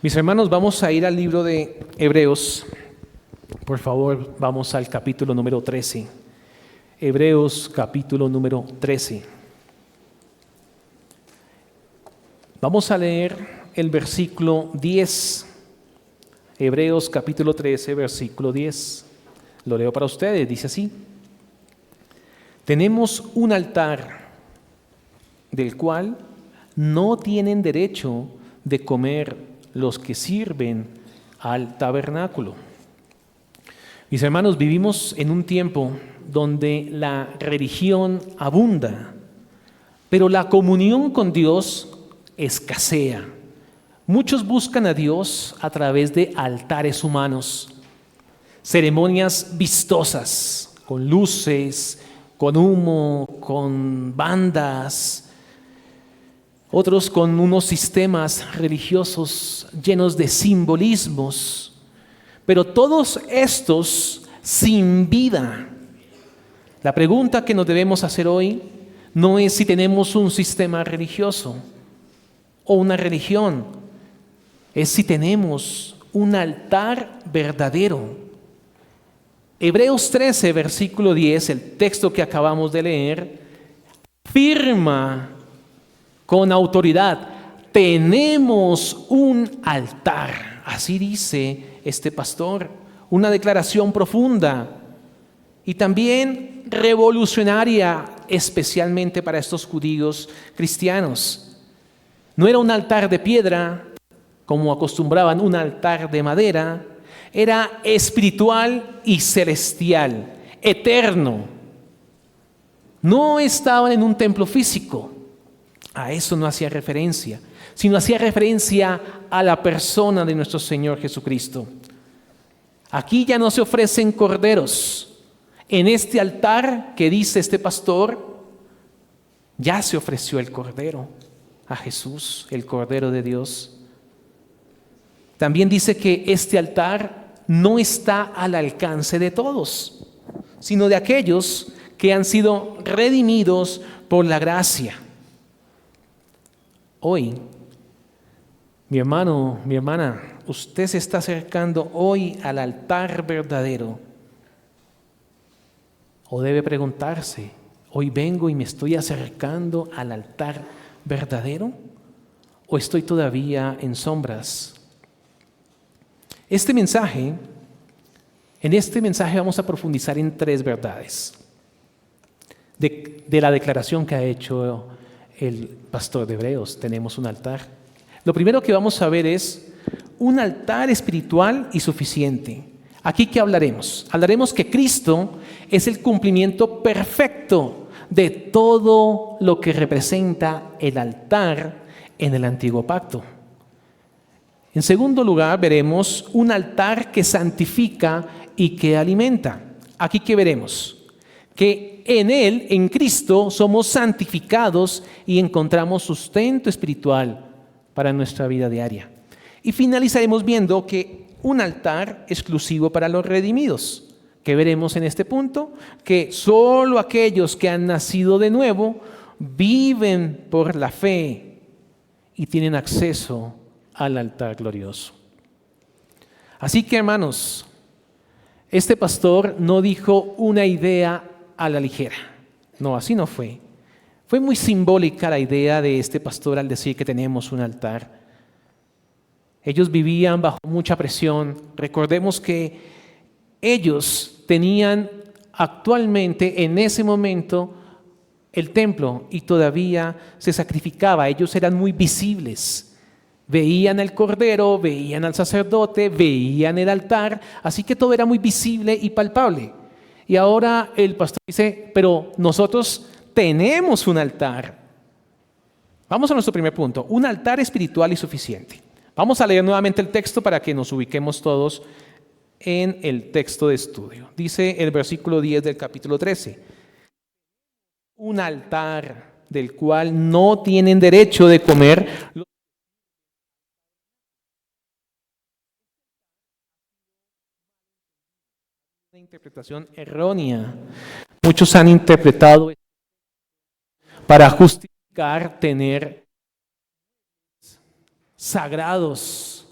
Mis hermanos, vamos a ir al libro de Hebreos. Por favor, vamos al capítulo número 13. Hebreos capítulo número 13. Vamos a leer el versículo 10. Hebreos capítulo 13, versículo 10. Lo leo para ustedes, dice así: tenemos un altar del cual no tienen derecho de comer los que sirven al tabernáculo. Mis hermanos, vivimos en un tiempo donde la religión abunda, pero la comunión con Dios escasea. Muchos buscan a Dios a través de altares humanos, ceremonias vistosas, con luces, con humo, con bandas. Otros con unos sistemas religiosos llenos de simbolismos, pero todos estos sin vida. La pregunta que nos debemos hacer hoy no es si tenemos un sistema religioso o una religión, es si tenemos un altar verdadero. Hebreos 13, versículo 10, el texto que acabamos de leer, afirma con autoridad: tenemos un altar. Así dice este pastor, una declaración profunda y también revolucionaria, especialmente para estos judíos cristianos. No era un altar de piedra, como acostumbraban, un altar de madera. Era espiritual y celestial, eterno. No estaban en un templo físico. A eso no hacía referencia, sino hacía referencia a la persona de nuestro Señor Jesucristo. Aquí ya no se ofrecen corderos. En este altar que dice este pastor, ya se ofreció el cordero a Jesús, el Cordero de Dios. También dice que este altar no está al alcance de todos, sino de aquellos que han sido redimidos por la gracia. Hoy, mi hermano, mi hermana, usted se está acercando hoy al altar verdadero. O debe preguntarse: ¿hoy vengo y me estoy acercando al altar verdadero? ¿O estoy todavía en sombras? En este mensaje vamos a profundizar en tres verdades de la declaración que ha hecho el pastor de Hebreos. Tenemos un altar. Lo primero que vamos a ver es un altar espiritual y suficiente. Aquí, ¿qué hablaremos? Hablaremos que Cristo es el cumplimiento perfecto de todo lo que representa el altar en el antiguo pacto. En segundo lugar, veremos un altar que santifica y que alimenta. Aquí, ¿qué veremos? Que en Él, en Cristo, somos santificados y encontramos sustento espiritual para nuestra vida diaria. Y finalizaremos viendo que un altar exclusivo para los redimidos, que veremos en este punto, que solo aquellos que han nacido de nuevo viven por la fe y tienen acceso al altar glorioso. Así que, hermanos, este pastor no dijo una idea a la ligera. No, así no fue. Fue muy simbólica la idea de este pastor al decir que tenemos un altar. Ellos vivían bajo mucha presión. Recordemos que ellos tenían actualmente, en ese momento, el templo y todavía se sacrificaba. Ellos eran muy visibles. Veían el cordero, veían al sacerdote, veían el altar. Así que todo era muy visible y palpable. Y ahora el pastor dice: pero nosotros tenemos un altar. Vamos a nuestro primer punto: un altar espiritual y suficiente. Vamos a leer nuevamente el texto para que nos ubiquemos todos en el texto de estudio. Dice el versículo 10 del capítulo 13: un altar del cual no tienen derecho de comer los... Una interpretación errónea. Muchos han interpretado para justificar tener sagrados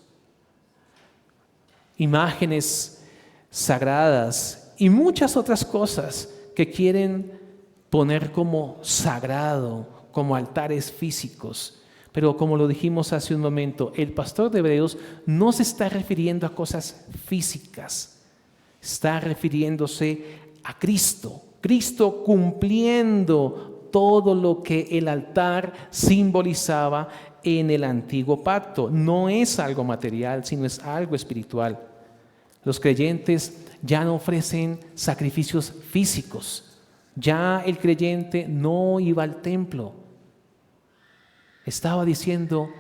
imágenes sagradas y muchas otras cosas que quieren poner como sagrado, como altares físicos. Pero como lo dijimos hace un momento, el pastor de Hebreos no se está refiriendo a cosas físicas, está refiriéndose a Cristo. Cristo cumpliendo todo lo que el altar simbolizaba en el antiguo pacto. No es algo material, sino es algo espiritual. Los creyentes ya no ofrecen sacrificios físicos. Ya el creyente no iba al templo. Estaba diciendo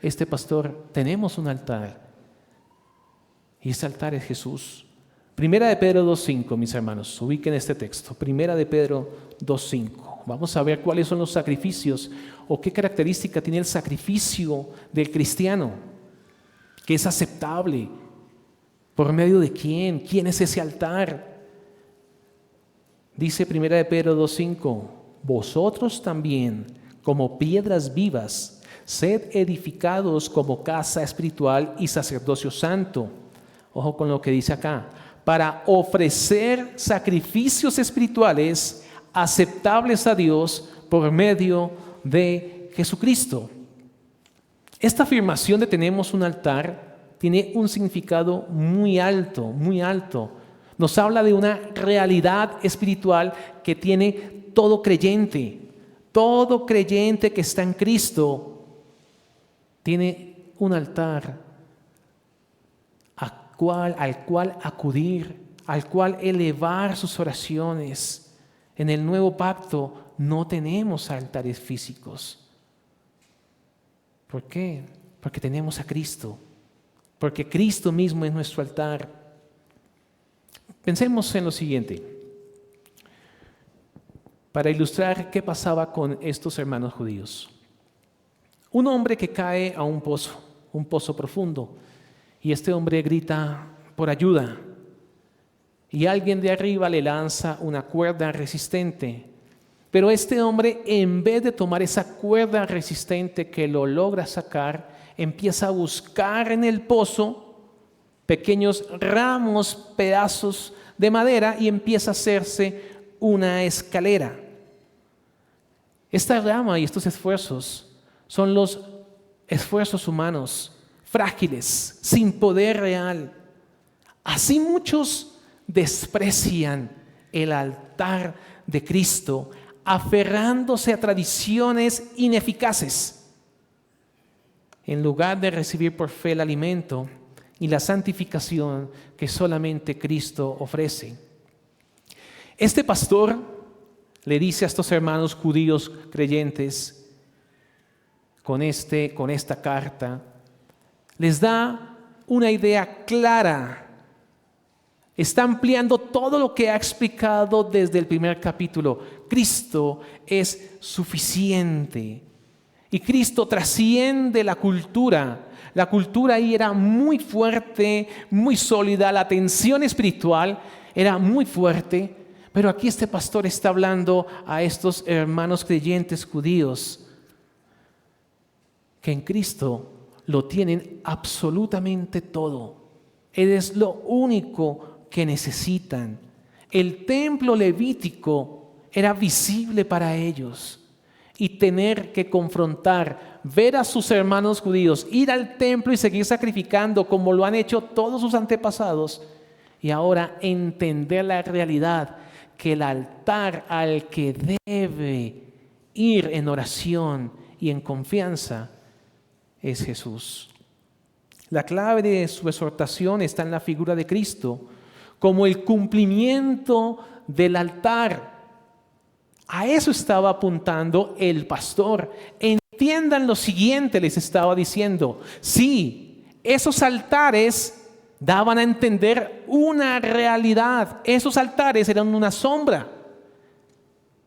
este pastor, tenemos un altar. Y ese altar es Jesús. Primera de Pedro 2.5, mis hermanos, ubiquen este texto. Primera de Pedro 2.5. Vamos a ver cuáles son los sacrificios o qué característica tiene el sacrificio del cristiano, que es aceptable. ¿Por medio de quién? ¿Quién es ese altar? Dice Primera de Pedro 2.5, vosotros también, como piedras vivas, sed edificados como casa espiritual y sacerdocio santo. Ojo con lo que dice acá. Para ofrecer sacrificios espirituales aceptables a Dios por medio de Jesucristo. Esta afirmación de tenemos un altar tiene un significado muy alto, muy alto. Nos habla de una realidad espiritual que tiene todo creyente. Todo creyente que está en Cristo tiene un altar al cual acudir, al cual elevar sus oraciones. En el nuevo pacto no tenemos altares físicos. ¿Por qué? Porque tenemos a Cristo. Porque Cristo mismo es nuestro altar. Pensemos en lo siguiente. Para ilustrar qué pasaba con estos hermanos judíos. Un hombre que cae a un pozo profundo. Y este hombre grita por ayuda. Y alguien de arriba le lanza una cuerda resistente. Pero este hombre, en vez de tomar esa cuerda resistente que lo logra sacar, empieza a buscar en el pozo pequeños ramos, pedazos de madera y empieza a hacerse una escalera. Esta rama y estos esfuerzos son los esfuerzos humanos, frágiles, sin poder real. Así muchos desprecian el altar de Cristo, aferrándose a tradiciones ineficaces, en lugar de recibir por fe el alimento y la santificación que solamente Cristo ofrece. Este pastor le dice a estos hermanos judíos creyentes, con esta carta, les da una idea clara. Está ampliando todo lo que ha explicado desde el primer capítulo. Cristo es suficiente. Y Cristo trasciende la cultura. La cultura ahí era muy fuerte, muy sólida. La tensión espiritual era muy fuerte. Pero aquí este pastor está hablando a estos hermanos creyentes judíos que en Cristo lo tienen absolutamente todo. Él es lo único que necesitan. El templo levítico era visible para ellos y tener que confrontar, ver a sus hermanos judíos, ir al templo y seguir sacrificando como lo han hecho todos sus antepasados y ahora entender la realidad que el altar al que debe ir en oración y en confianza es Jesús. La clave de su exhortación está en la figura de Cristo como el cumplimiento del altar. A eso estaba apuntando el pastor. Entiendan lo siguiente, les estaba diciendo. Sí, esos altares daban a entender una realidad. Esos altares eran una sombra.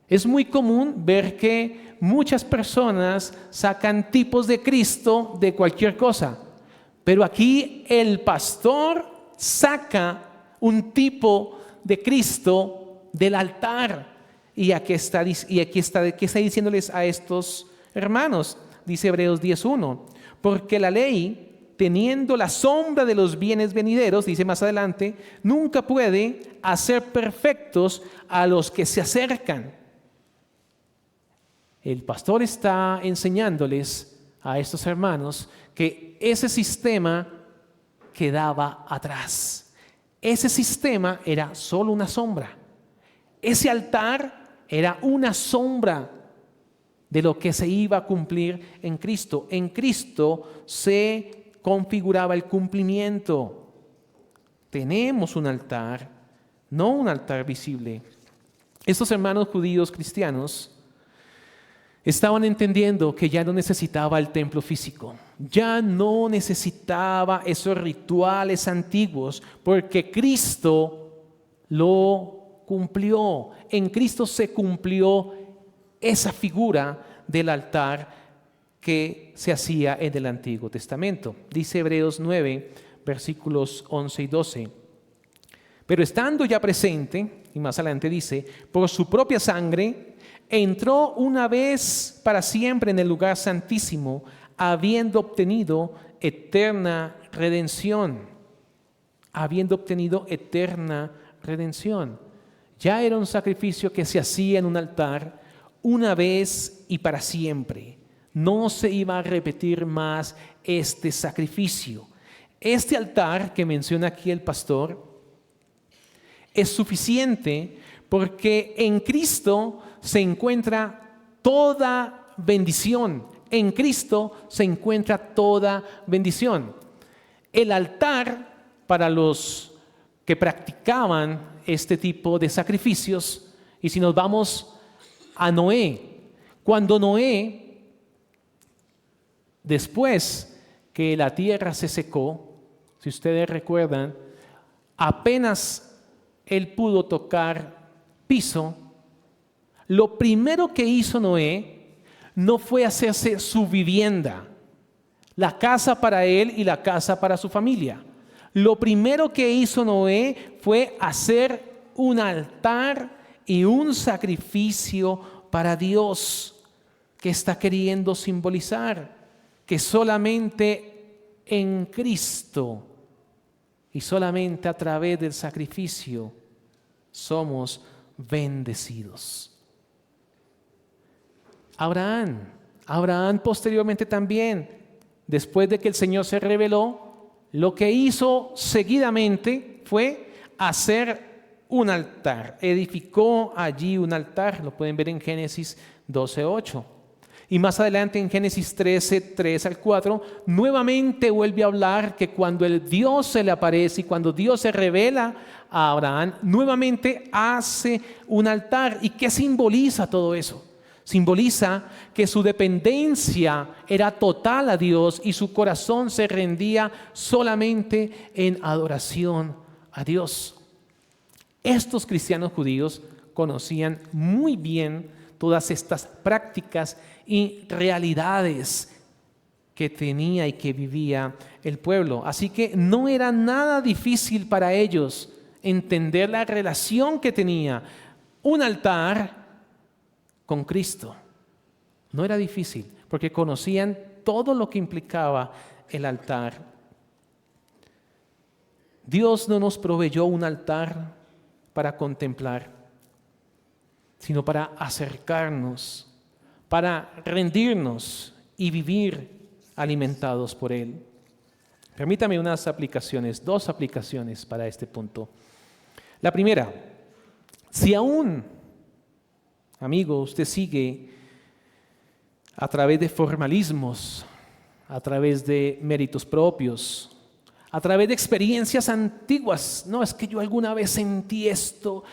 Es muy común ver que muchas personas sacan tipos de Cristo de cualquier cosa. Pero aquí el pastor saca un tipo de Cristo del altar. Y aquí está diciéndoles a estos hermanos, dice Hebreos 10:1, porque la ley teniendo la sombra de los bienes venideros, dice más adelante, nunca puede hacer perfectos a los que se acercan. El pastor está enseñándoles a estos hermanos que ese sistema quedaba atrás. Ese sistema era solo una sombra. Ese altar era una sombra de lo que se iba a cumplir en Cristo. En Cristo se configuraba el cumplimiento. Tenemos un altar, no un altar visible. Estos hermanos judíos cristianos estaban entendiendo que ya no necesitaba el templo físico, ya no necesitaba esos rituales antiguos, porque Cristo lo cumplió. En Cristo se cumplió esa figura del altar que se hacía en el Antiguo Testamento. Dice Hebreos 9, versículos 11 y 12. Pero estando ya presente, y más adelante dice, por su propia sangre, entró una vez para siempre en el lugar santísimo, habiendo obtenido eterna redención. Habiendo obtenido eterna redención. Ya era un sacrificio que se hacía en un altar una vez y para siempre. No se iba a repetir más este sacrificio. Este altar que menciona aquí el pastor es suficiente porque en Cristo se encuentra toda bendición. En Cristo se encuentra toda bendición. El altar, para los que practicaban este tipo de sacrificios, y si nos vamos a Noé, cuando Noé, después que la tierra se secó, si ustedes recuerdan, apenas él pudo tocar piso, lo primero que hizo Noé no fue hacerse su vivienda, la casa para él y la casa para su familia. Lo primero que hizo Noé fue hacer un altar y un sacrificio para Dios. ¿Qué está queriendo simbolizar? Que solamente en Cristo y solamente a través del sacrificio somos bendecidos. Abraham posteriormente también, después de que el Señor se reveló, lo que hizo seguidamente fue hacer un altar. Edificó allí un altar, lo pueden ver en Génesis 12:8. Y más adelante en Génesis 13, 3 al 4, nuevamente vuelve a hablar que cuando el Dios se le aparece y cuando Dios se revela a Abraham, nuevamente hace un altar. ¿Y qué simboliza todo eso? Simboliza que su dependencia era total a Dios y su corazón se rendía solamente en adoración a Dios. Estos cristianos judíos conocían muy bien todas estas prácticas y realidades que tenía y que vivía el pueblo. Así que no era nada difícil para ellos entender la relación que tenía un altar con Cristo. No era difícil, porque conocían todo lo que implicaba el altar. Dios no nos proveyó un altar para contemplar, sino para acercarnos, para rendirnos y vivir alimentados por Él. Permítame dos aplicaciones para este punto. La primera, si aún, amigo, usted sigue a través de formalismos, a través de méritos propios, a través de experiencias antiguas. No, es que yo alguna vez sentí esto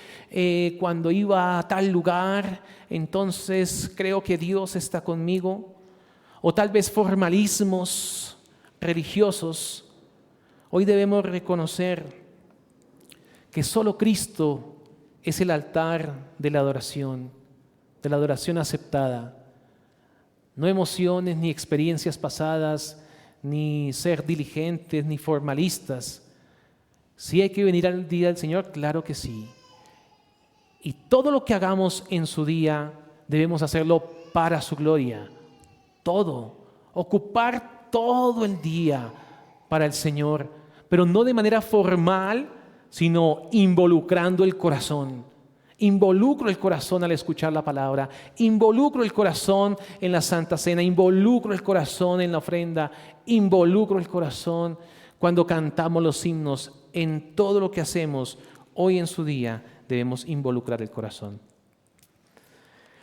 cuando iba a tal lugar, entonces creo que Dios está conmigo. O tal vez formalismos religiosos. Hoy debemos reconocer que solo Cristo es el altar de la adoración aceptada. No emociones ni experiencias pasadas, ni ser diligentes, ni formalistas. ¿Sí hay que venir al día del Señor? Claro que sí. Y todo lo que hagamos en su día debemos hacerlo para su gloria. Todo. Ocupar todo el día para el Señor, pero no de manera formal, sino involucrando el corazón. Involucro el corazón al escuchar la palabra, involucro el corazón en la Santa Cena, involucro el corazón en la ofrenda, involucro el corazón cuando cantamos los himnos. En todo lo que hacemos hoy en su día debemos involucrar el corazón.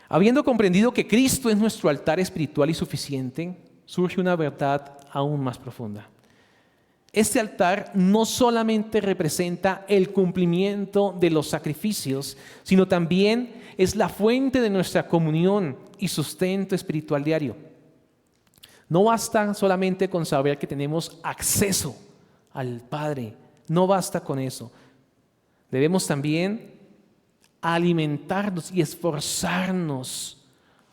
Habiendo comprendido que Cristo es nuestro altar espiritual y suficiente, surge una verdad aún más profunda. Este altar no solamente representa el cumplimiento de los sacrificios, sino también es la fuente de nuestra comunión y sustento espiritual diario. No basta solamente con saber que tenemos acceso al Padre, no basta con eso. Debemos también alimentarnos y esforzarnos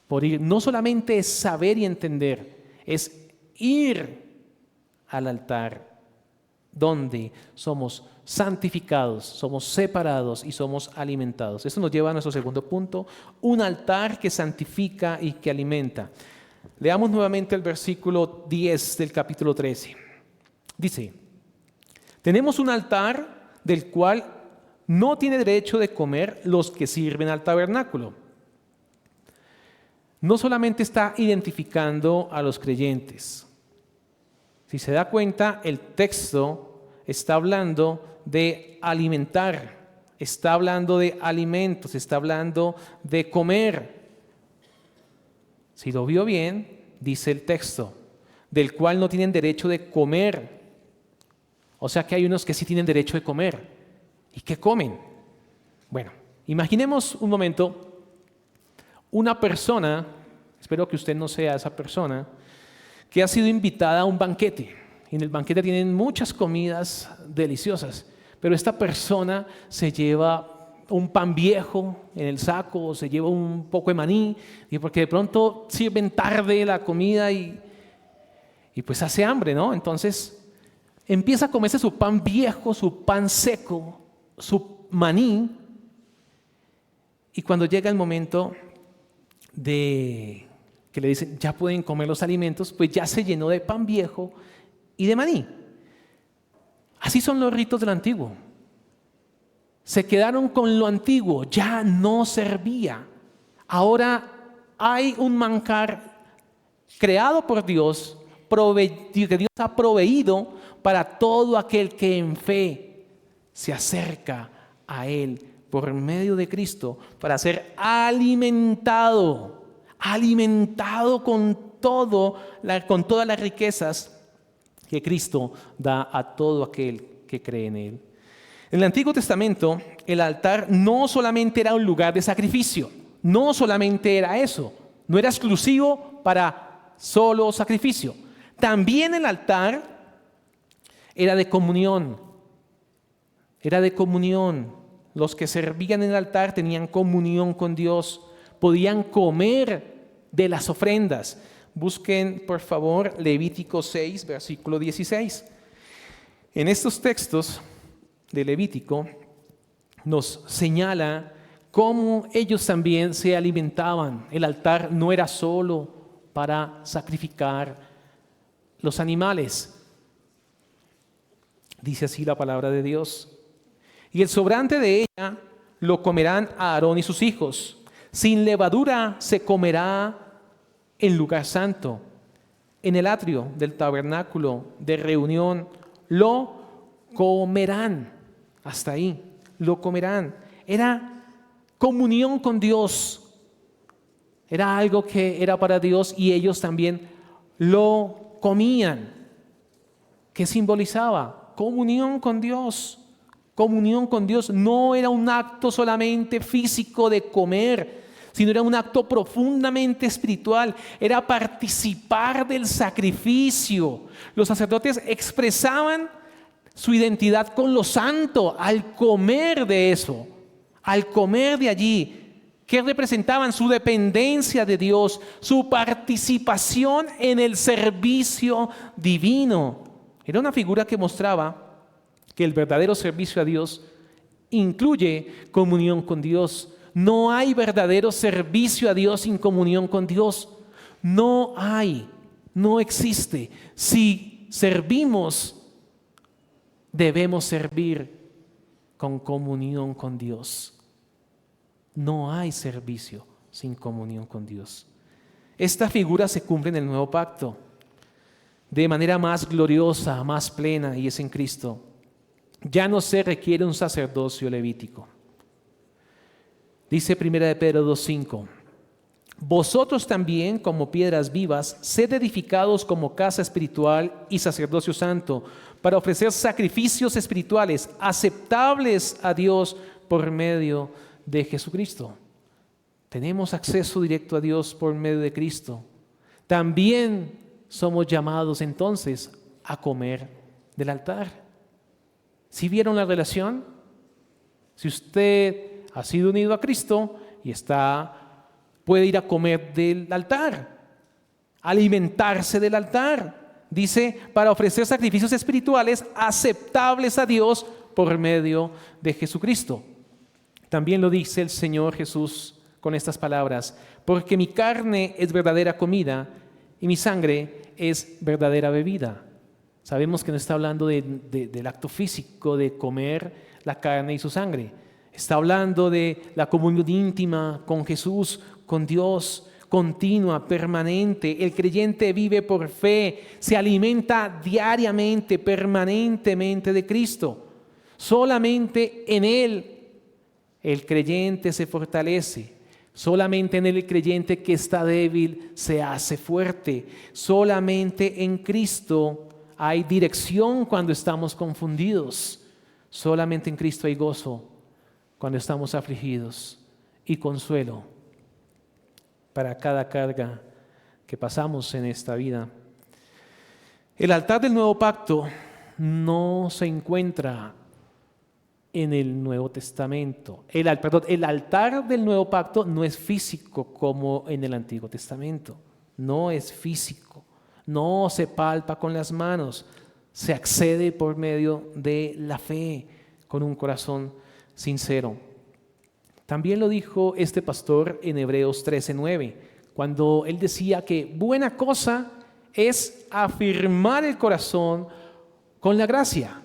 por ir. No solamente es saber y entender, es ir al altar donde somos santificados, somos separados y somos alimentados. Esto nos lleva a nuestro segundo punto, un altar que santifica y que alimenta. Leamos nuevamente el versículo 10 del capítulo 13. Dice: tenemos un altar del cual no tiene derecho de comer los que sirven al tabernáculo. No solamente está identificando a los creyentes. Si se da cuenta, el texto está hablando de alimentar, está hablando de alimentos, está hablando de comer. Si lo vio bien, dice el texto, del cual no tienen derecho de comer. O sea que hay unos que sí tienen derecho de comer. ¿Y qué comen? Bueno, imaginemos un momento una persona, espero que usted no sea esa persona, que ha sido invitada a un banquete. Y en el banquete tienen muchas comidas deliciosas, pero esta persona se lleva un pan viejo en el saco, o se lleva un poco de maní, y porque de pronto sirven tarde la comida y pues hace hambre, ¿no? Entonces empieza a comerse su pan viejo, su pan seco, su maní, y cuando llega el momento de que le dicen ya pueden comer los alimentos, pues ya se llenó de pan viejo y de maní. Así son los ritos del antiguo. Se quedaron con lo antiguo, ya no servía. Ahora hay un manjar creado por Dios, que Dios ha proveído para todo aquel que en fe se acerca a Él por medio de Cristo para ser alimentado con todas las riquezas que Cristo da a todo aquel que cree en Él. En el Antiguo Testamento, el altar no solamente era un lugar de sacrificio, no solamente era eso, no era exclusivo para solo sacrificio. También el altar era de comunión, Los que servían en el altar tenían comunión con Dios, podían comer de las ofrendas. Busquen, por favor, Levítico 6, versículo 16. En estos textos de Levítico nos señala cómo ellos también se alimentaban. El altar no era solo para sacrificar los animales. Dice así la palabra de Dios. Y el sobrante de ella lo comerán Aarón y sus hijos. Sin levadura se comerá en lugar santo, en el atrio del tabernáculo de reunión. Lo comerán. Hasta ahí, lo comerán. Era comunión con Dios. Era algo que era para Dios y ellos también lo comían. ¿Qué simbolizaba? Comunión con Dios. Comunión con Dios no era un acto solamente físico de comer, sino era un acto profundamente espiritual, era participar del sacrificio. Los sacerdotes expresaban su identidad con lo santo al comer de eso, al comer de allí. ¿Qué representaban? Su dependencia de Dios, su participación en el servicio divino. Era una figura que mostraba que el verdadero servicio a Dios incluye comunión con Dios. No hay verdadero servicio a Dios sin comunión con Dios. No hay, no existe. Si servimos debemos servir con comunión con Dios. No hay servicio sin comunión con Dios. Esta figura se cumple en el nuevo pacto de manera más gloriosa, más plena, y es en Cristo. Ya no se requiere un sacerdocio levítico. Dice 1 de Pedro 2:5: vosotros también, como piedras vivas, sed edificados como casa espiritual y sacerdocio santo, para ofrecer sacrificios espirituales aceptables a Dios por medio de Jesucristo. Tenemos acceso directo a Dios por medio de Cristo. También somos llamados entonces a comer del altar. ¿Sí vieron la relación? Si usted ha sido unido a Cristo y puede ir a comer del altar, alimentarse del altar. Dice, para ofrecer sacrificios espirituales aceptables a Dios por medio de Jesucristo. También lo dice el Señor Jesús con estas palabras: porque mi carne es verdadera comida y mi sangre es verdadera bebida. Sabemos que no está hablando del acto físico de comer la carne y su sangre. Está hablando de la comunión íntima con Jesús, con Dios, continua, permanente. El creyente vive por fe, se alimenta diariamente, permanentemente de Cristo. Solamente en Él el creyente se fortalece. Solamente en el creyente que está débil se hace fuerte. Solamente en Cristo hay dirección cuando estamos confundidos. Solamente en Cristo hay gozo cuando estamos afligidos y consuelo para cada carga que pasamos en esta vida. El altar del nuevo pacto no se encuentra en el Nuevo Testamento. El altar del nuevo pacto no es físico como en el Antiguo Testamento. No es físico. No se palpa con las manos. Se accede por medio de la fe, con un corazón sincero. También lo dijo este pastor en Hebreos 13:9, cuando él decía que buena cosa es afirmar el corazón con la gracia.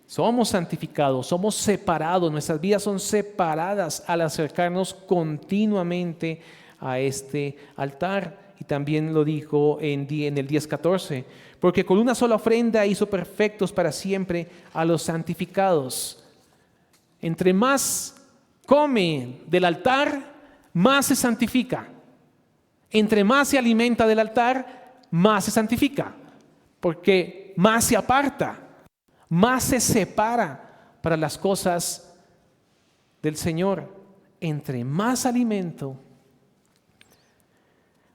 Somos santificados, somos separados, nuestras vidas son separadas al acercarnos continuamente a este altar. Y también lo dijo en el 10:14, porque con una sola ofrenda hizo perfectos para siempre a los santificados. Entre más come del altar, más se santifica. Entre más se alimenta del altar, más se santifica, porque más se aparta, más se separa para las cosas del Señor. Entre más alimento,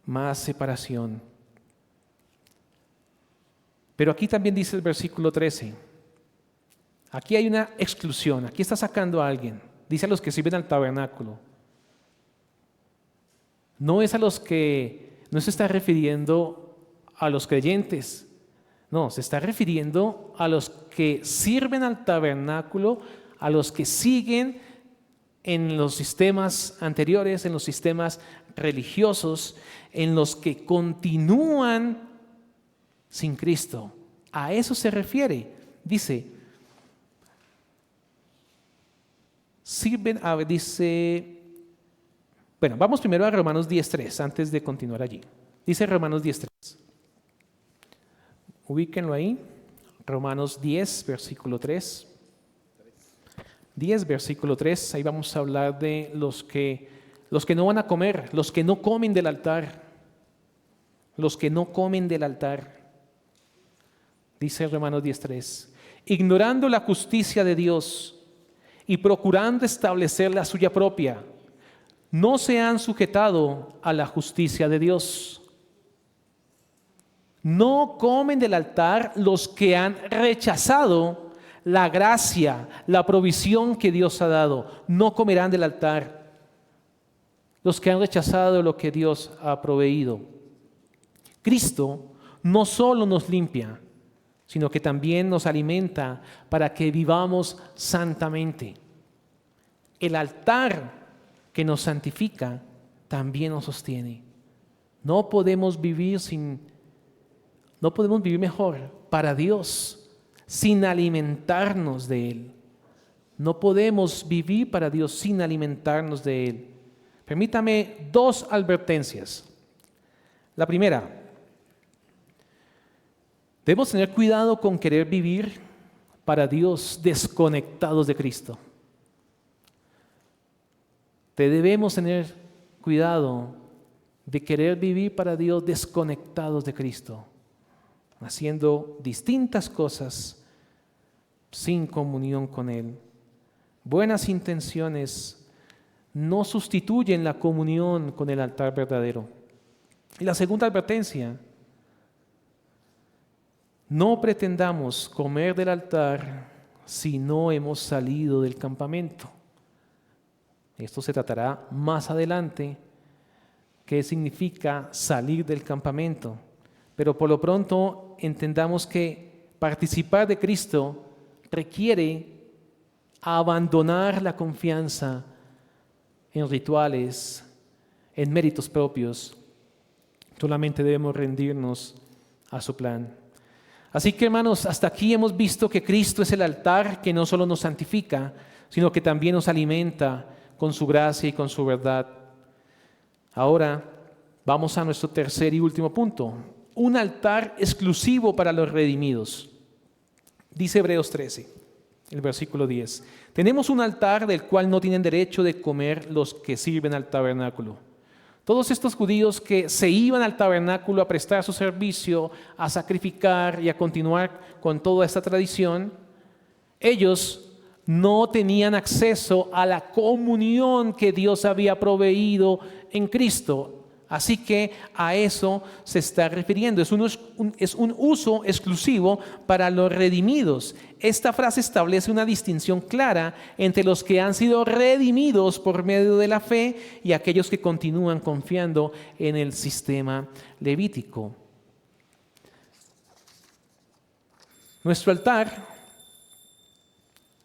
más separación. Pero aquí también dice el versículo 13, aquí hay una exclusión, aquí está sacando a alguien. Dice a los que sirven al tabernáculo. No se está refiriendo a los creyentes. No, se está refiriendo a los que sirven al tabernáculo, a los que siguen en los sistemas anteriores, en los sistemas religiosos, en los que continúan sin Cristo. A eso se refiere. Dice, vamos primero a Romanos 10:3 antes de continuar allí. Dice Romanos 10:3. Ubíquenlo ahí. Romanos 10, versículo 3. 10, versículo 3. Ahí vamos a hablar de los que no van a comer, los que no comen del altar. Los que no comen del altar. Dice Romanos 10:3. Ignorando la justicia de Dios y procurando establecer la suya propia, no se han sujetado a la justicia de Dios. No comen del altar los que han rechazado la gracia, la provisión que Dios ha dado. No comerán del altar los que han rechazado lo que Dios ha proveído. Cristo no solo nos limpia, sino que también nos alimenta para que vivamos santamente. El altar que nos santifica también nos sostiene. No podemos vivir mejor para Dios sin alimentarnos de Él. No podemos vivir para Dios sin alimentarnos de Él. Permítame 2 advertencias. La primera, debemos tener cuidado con querer vivir para Dios desconectados de Cristo. Debemos tener cuidado de querer vivir para Dios desconectados de Cristo, haciendo distintas cosas sin comunión con Él. Buenas intenciones no sustituyen la comunión con el altar verdadero. Y la segunda advertencia, no pretendamos comer del altar si no hemos salido del campamento. Esto se tratará más adelante, qué significa salir del campamento. Pero por lo pronto entendamos que participar de Cristo requiere abandonar la confianza en rituales, en méritos propios. Solamente debemos rendirnos a su plan. Así que, hermanos, hasta aquí hemos visto que Cristo es el altar que no solo nos santifica, sino que también nos alimenta con su gracia y con su verdad. Ahora vamos a nuestro tercer y último punto. Un altar exclusivo para los redimidos. Dice Hebreos 13, el versículo 10. Tenemos un altar del cual no tienen derecho de comer los que sirven al tabernáculo. Todos estos judíos que se iban al tabernáculo a prestar su servicio, a sacrificar y a continuar con toda esta tradición, ellos no tenían acceso a la comunión que Dios había proveído en Cristo. Así que a eso se está refiriendo. Es un uso exclusivo para los redimidos. Esta frase establece una distinción clara entre los que han sido redimidos por medio de la fe y aquellos que continúan confiando en el sistema levítico. Nuestro altar,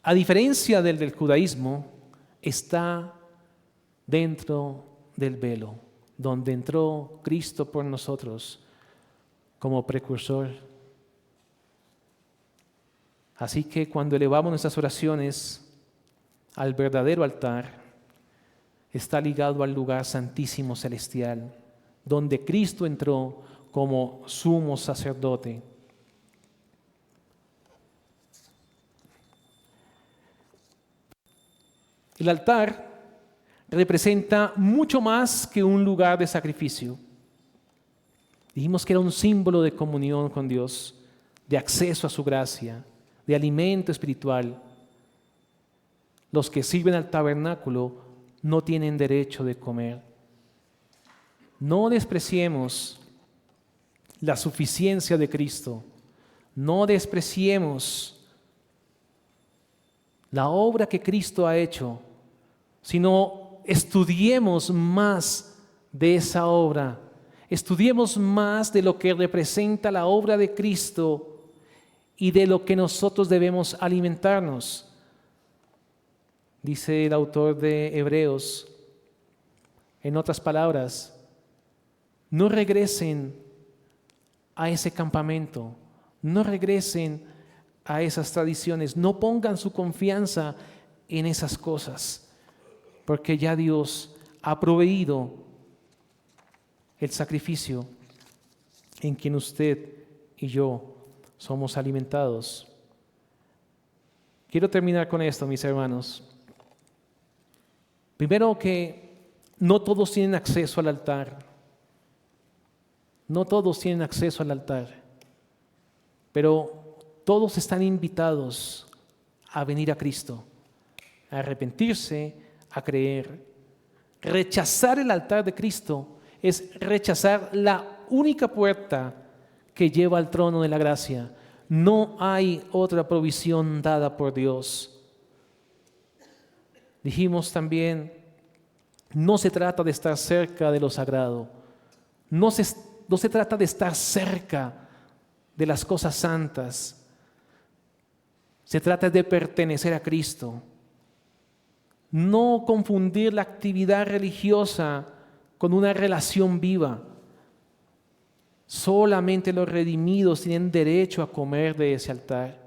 a diferencia del judaísmo, está dentro del velo, donde entró Cristo por nosotros como precursor. Así que cuando elevamos nuestras oraciones al verdadero altar, está ligado al lugar santísimo celestial, donde Cristo entró como sumo sacerdote. El altar representa mucho más que un lugar de sacrificio. Dijimos que era un símbolo de comunión con Dios, de acceso a su gracia, de alimento espiritual. Los que sirven al tabernáculo no tienen derecho de comer. No despreciemos la suficiencia de Cristo. No despreciemos la obra que Cristo ha hecho, sino estudiemos más de esa obra, estudiemos más de lo que representa la obra de Cristo y de lo que nosotros debemos alimentarnos. Dice el autor de Hebreos, en otras palabras, no regresen a ese campamento, no regresen a esas tradiciones, no pongan su confianza en esas cosas, porque ya Dios ha proveído el sacrificio en quien usted y yo somos alimentados. Quiero terminar con esto, mis hermanos. Primero, que no todos tienen acceso al altar. No todos tienen acceso al altar, pero todos están invitados a venir a Cristo, a arrepentirse, a creer. Rechazar el altar de Cristo es rechazar la única puerta que lleva al trono de la gracia. No hay otra provisión dada por Dios. Dijimos también, no se trata de estar cerca de lo sagrado. No se trata de estar cerca de las cosas santas. Se trata de pertenecer a Cristo. No confundir la actividad religiosa con una relación viva. Solamente los redimidos tienen derecho a comer de ese altar.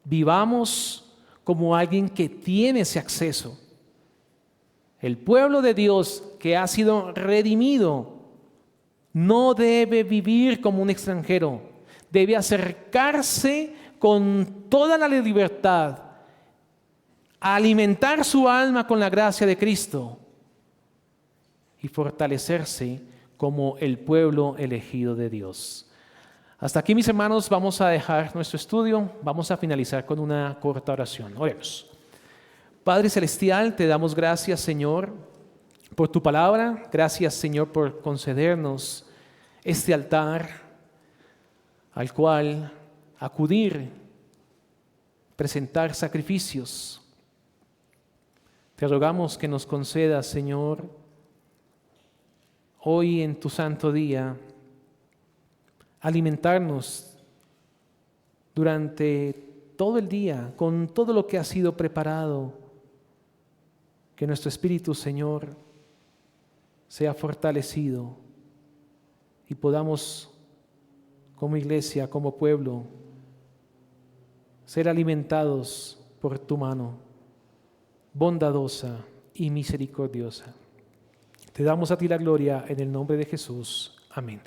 Vivamos como alguien que tiene ese acceso. El pueblo de Dios que ha sido redimido no debe vivir como un extranjero, debe acercarse con toda la libertad a alimentar su alma con la gracia de Cristo y fortalecerse como el pueblo elegido de Dios. Hasta aquí, mis hermanos, vamos a dejar nuestro estudio. Vamos a finalizar con una corta oración. Oremos. Padre Celestial, te damos gracias, Señor, por tu palabra. Gracias, Señor, por concedernos este altar al cual acudir, presentar sacrificios. Te rogamos que nos concedas, Señor, hoy en tu santo día, alimentarnos durante todo el día con todo lo que ha sido preparado. Que nuestro espíritu, Señor, sea fortalecido y podamos, como iglesia, como pueblo, ser alimentados por tu mano bondadosa y misericordiosa. Te damos a ti la gloria en el nombre de Jesús. Amén.